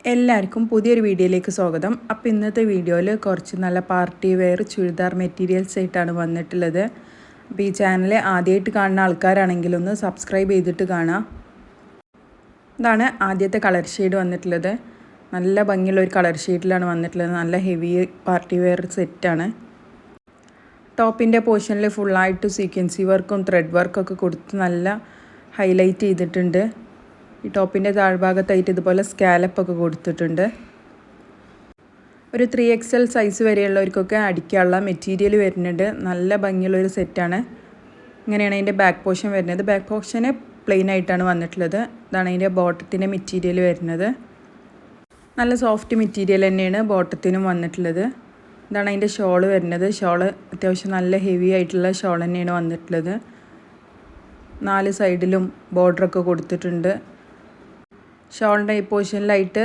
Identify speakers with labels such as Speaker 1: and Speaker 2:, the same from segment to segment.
Speaker 1: എല്ലാവർക്കും പുതിയൊരു വീഡിയോയിലേക്ക് സ്വാഗതം. അപ്പോൾ ഇന്നത്തെ വീഡിയോയിൽ കുറച്ച് നല്ല പാർട്ടി വെയർ ചുരിദാർ മെറ്റീരിയൽസ് ആയിട്ടാണ് വന്നിട്ടുള്ളത്. അപ്പോൾ ഈ ചാനൽ ആദ്യമായിട്ട് കാണുന്ന ആൾക്കാരാണെങ്കിൽ ഒന്ന് സബ്സ്ക്രൈബ് ചെയ്തിട്ട് കാണാം. ഇതാണ് ആദ്യത്തെ കളർ ഷെയ്ഡ് വന്നിട്ടുള്ളത്. നല്ല ഭംഗിയുള്ള ഒരു കളർ ഷെയ്ഡിലാണ് വന്നിട്ടുള്ളത്. നല്ല ഹെവി പാർട്ടി വെയർ സെറ്റാണ്. ടോപ്പിൻ്റെ പോർഷനിൽ ഫുള്ളായിട്ട് സീക്വൻസി വർക്കും ത്രെഡ് വർക്കൊക്കെ കൊടുത്ത് നല്ല ഹൈലൈറ്റ് ചെയ്തിട്ടുണ്ട്. ഈ ടോപ്പിൻ്റെ താഴ്ഭാഗത്തായിട്ട് ഇതുപോലെ സ്കാലപ്പൊക്കെ കൊടുത്തിട്ടുണ്ട്. ഒരു 3XL സൈസ് വരെയുള്ളവർക്കൊക്കെ അടിക്കാനുള്ള മെറ്റീരിയൽ വരുന്നുണ്ട്. നല്ല ഭംഗിയുള്ളൊരു സെറ്റാണ്. ഇങ്ങനെയാണ് അതിൻ്റെ ബാക്ക് പോർഷൻ വരുന്നത്. ബാക്ക് പോർഷന് പ്ലെയിൻ ആയിട്ടാണ് വന്നിട്ടുള്ളത്. ഇതാണ് അതിൻ്റെ ബോട്ടത്തിൻ്റെ മെറ്റീരിയൽ വരുന്നത്. നല്ല സോഫ്റ്റ് മെറ്റീരിയൽ തന്നെയാണ് ബോട്ടത്തിനും വന്നിട്ടുള്ളത്. ഇതാണ് അതിൻ്റെ ഷോള് വരുന്നത്. ഷോള് അത്യാവശ്യം നല്ല ഹെവി ആയിട്ടുള്ള ഷോൾ തന്നെയാണ് വന്നിട്ടുള്ളത്. 4 സൈഡിലും ബോർഡറൊക്കെ കൊടുത്തിട്ടുണ്ട്. ഷോളിൻ്റെ ഈ പോർഷനിലായിട്ട്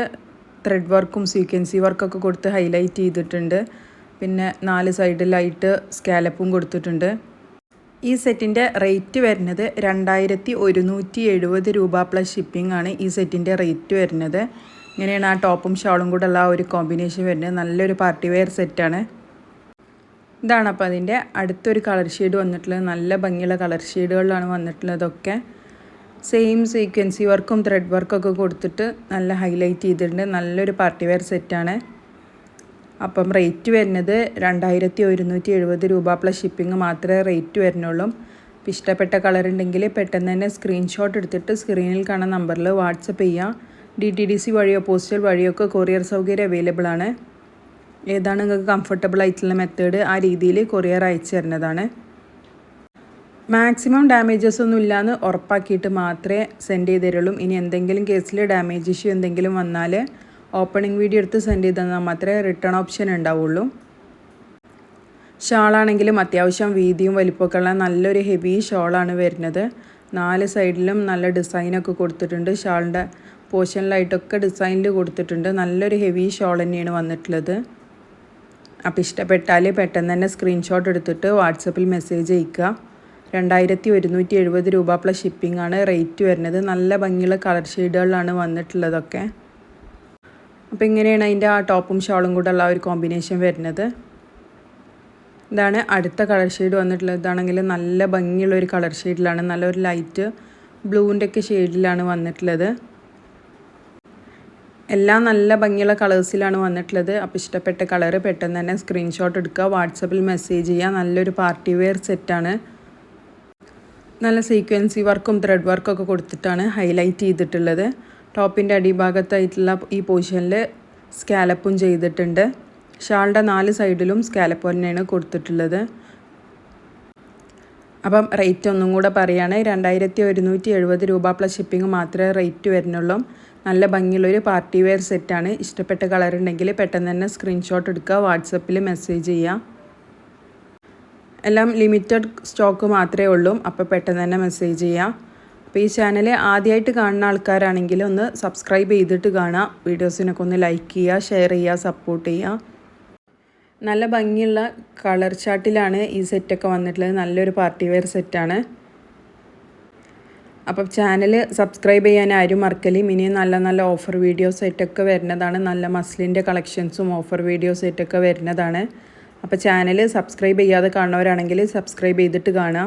Speaker 1: ത്രെഡ് വർക്കും സീക്വൻസി വർക്കൊക്കെ കൊടുത്ത് ഹൈലൈറ്റ് ചെയ്തിട്ടുണ്ട്. പിന്നെ 4 സൈഡിലായിട്ട് സ്കാലപ്പും കൊടുത്തിട്ടുണ്ട്. ഈ സെറ്റിൻ്റെ റേറ്റ് വരുന്നത് 2170 രൂപ പ്ലസ് ഷിപ്പിംഗ് ആണ് ഈ സെറ്റിൻ്റെ റേറ്റ് വരുന്നത്. ഇങ്ങനെയാണ് ആ ടോപ്പും ഷോളും കൂടെ ഉള്ള ഒരു കോമ്പിനേഷൻ വരുന്നത്. നല്ലൊരു പാർട്ടി വെയർ സെറ്റാണ്. ഇതാണ് അപ്പോൾ അതിൻ്റെ അടുത്തൊരു കളർ ഷെയ്ഡ് വന്നിട്ടുള്ളത്. നല്ല ഭംഗിയുള്ള കളർ ഷെയ്ഡുകളിലാണ് വന്നിട്ടുള്ളതൊക്കെ. സെയിം സീക്വൻസി വർക്കും ത്രെഡ് വർക്കൊക്കെ കൊടുത്തിട്ട് നല്ല ഹൈലൈറ്റ് ചെയ്തിട്ടുണ്ട്. നല്ലൊരു പാർട്ടി വെയർ സെറ്റാണ്. അപ്പം റേറ്റ് വരുന്നത് 2170 രൂപ പ്ലസ് ഷിപ്പിംഗ് മാത്രമേ റേറ്റ് വരുന്നുള്ളൂ. അപ്പോൾ ഇഷ്ടപ്പെട്ട കളർ ഉണ്ടെങ്കിൽ പെട്ടെന്ന് തന്നെ സ്ക്രീൻഷോട്ട് എടുത്തിട്ട് സ്ക്രീനിൽ കാണുന്ന നമ്പറിൽ വാട്സപ്പ് ചെയ്യാം. DTDC വഴിയോ പോസ്റ്റൽ വഴിയോ ഒക്കെ കൊറിയർ സൗകര്യം അവൈലബിൾ ആണ്. ഏതാണ് നിങ്ങൾക്ക് കംഫർട്ടബിൾ ആയിട്ടുള്ള മെത്തേഡ് ആ രീതിയിൽ കൊറിയർ അയച്ചു തരുന്നതാണ്. മാക്സിമം ഡാമേജസ് ഒന്നും ഇല്ലയെന്ന് ഉറപ്പാക്കിയിട്ട് മാത്രമേ സെൻഡ് ചെയ്ത് തരുള്ളൂ. ഇനി എന്തെങ്കിലും കേസിൽ ഡാമേജ് ഇഷ്യൂ എന്തെങ്കിലും വന്നാൽ ഓപ്പണിംഗ് വീഡിയോ എടുത്ത് സെൻഡ് ചെയ്ത് തന്നാൽ മാത്രമേ റിട്ടേൺ ഓപ്ഷൻ ഉണ്ടാവുള്ളൂ. ഷാളാണെങ്കിലും അത്യാവശ്യം വീതിയും വലിപ്പമൊക്കെ ഉള്ള നല്ലൊരു ഹെവി ഷോളാണ് വരുന്നത്. 4 സൈഡിലും നല്ല ഡിസൈനൊക്കെ കൊടുത്തിട്ടുണ്ട്. ഷാളിൻ്റെ പോർഷനിലായിട്ടൊക്കെ ഡിസൈനിൽ കൊടുത്തിട്ടുണ്ട്. നല്ലൊരു ഹെവി ഷോൾ തന്നെയാണ് വന്നിട്ടുള്ളത്. അപ്പോൾ ഇഷ്ടപ്പെട്ടാൽ പെട്ടെന്ന് തന്നെ സ്ക്രീൻഷോട്ട് എടുത്തിട്ട് വാട്സപ്പിൽ മെസ്സേജ് അയക്കുക. 2170 രൂപ പ്ലസ് ഷിപ്പിംഗ് ആണ് റേറ്റ് വരുന്നത്. നല്ല ഭംഗിയുള്ള കളർ ഷെയ്ഡുകളിലാണ് വന്നിട്ടുള്ളതൊക്കെ. അപ്പോൾ ഇങ്ങനെയാണ് അതിൻ്റെ ആ ടോപ്പും ഷോളും കൂടെ ഉള്ള ഒരു കോമ്പിനേഷൻ വരുന്നത്. ഇതാണ് അടുത്ത കളർ ഷെയ്ഡ് വന്നിട്ടുള്ളത്. ഇതാണെങ്കിൽ നല്ല ഭംഗിയുള്ളൊരു കളർ ഷെയ്ഡിലാണ്. നല്ലൊരു ലൈറ്റ് ബ്ലൂവിൻ്റെ ഒക്കെ ഷെയ്ഡിലാണ് വന്നിട്ടുള്ളത്. എല്ലാം നല്ല ഭംഗിയുള്ള കളേഴ്സിലാണ് വന്നിട്ടുള്ളത്. അപ്പോൾ ഇഷ്ടപ്പെട്ട കളറ് പെട്ടെന്ന് തന്നെ സ്ക്രീൻഷോട്ട് എടുക്കുക, വാട്സപ്പിൽ മെസ്സേജ് ചെയ്യുക. നല്ലൊരു പാർട്ടി വെയർ സെറ്റാണ്. നല്ല സീക്വൻസി വർക്കും ത്രെഡ് വർക്കൊക്കെ കൊടുത്തിട്ടാണ് ഹൈലൈറ്റ് ചെയ്തിട്ടുള്ളത്. ടോപ്പിൻ്റെ അടിഭാഗത്തായിട്ടുള്ള ഈ പോർഷനിൽ സ്കാലപ്പും ചെയ്തിട്ടുണ്ട്. ഷാളിൻ്റെ 4 സൈഡിലും സ്കാലപ്പ് തന്നെയാണ് കൊടുത്തിട്ടുള്ളത്. അപ്പം റേറ്റ് ഒന്നും കൂടെ പറയുകയാണ്. 2170 രൂപ പ്ലസ് ഷിപ്പിംഗ് മാത്രമേ റേറ്റ് വരുന്നുള്ളൂ. നല്ല ഭംഗിയുള്ളൊരു പാർട്ടി വെയർ സെറ്റാണ്. ഇഷ്ടപ്പെട്ട കളർ ഉണ്ടെങ്കിൽ പെട്ടെന്ന് തന്നെ സ്ക്രീൻഷോട്ട് എടുക്കുക, വാട്സപ്പിൽ മെസ്സേജ് ചെയ്യുക. എല്ലാം ലിമിറ്റഡ് സ്റ്റോക്ക് മാത്രമേ ഉള്ളൂ. അപ്പോൾ പെട്ടെന്ന് തന്നെ മെസ്സേജ് ചെയ്യാം. അപ്പോൾ ഈ ചാനൽ ആദ്യമായിട്ട് കാണുന്ന ആൾക്കാരാണെങ്കിൽ ഒന്ന് സബ്സ്ക്രൈബ് ചെയ്തിട്ട് കാണുക. വീഡിയോസിനൊക്കെ ഒന്ന് ലൈക്ക് ചെയ്യുക, ഷെയർ ചെയ്യുക, സപ്പോർട്ട് ചെയ്യുക. നല്ല ഭംഗിയുള്ള കളർ ചാർട്ടിലാണ് ഈ സെറ്റൊക്കെ വന്നിട്ടുള്ളത്. നല്ലൊരു പാർട്ടി വെയർ സെറ്റാണ്. അപ്പം ചാനൽ സബ്സ്ക്രൈബ് ചെയ്യാൻ ആരും മറക്കലും. ഇനിയും നല്ല നല്ല ഓഫർ വീഡിയോസ് ആയിട്ടൊക്കെ വരുന്നതാണ്. നല്ല മസ്ലിൻ്റെ കളക്ഷൻസും ഓഫർ വീഡിയോസ് ആയിട്ടൊക്കെ വരുന്നതാണ്. അപ്പോൾ ചാനൽ സബ്സ്ക്രൈബ് ചെയ്യാതെ കാണുന്നവരാണെങ്കിൽ സബ്സ്ക്രൈബ് ചെയ്തിട്ട് കാണുക.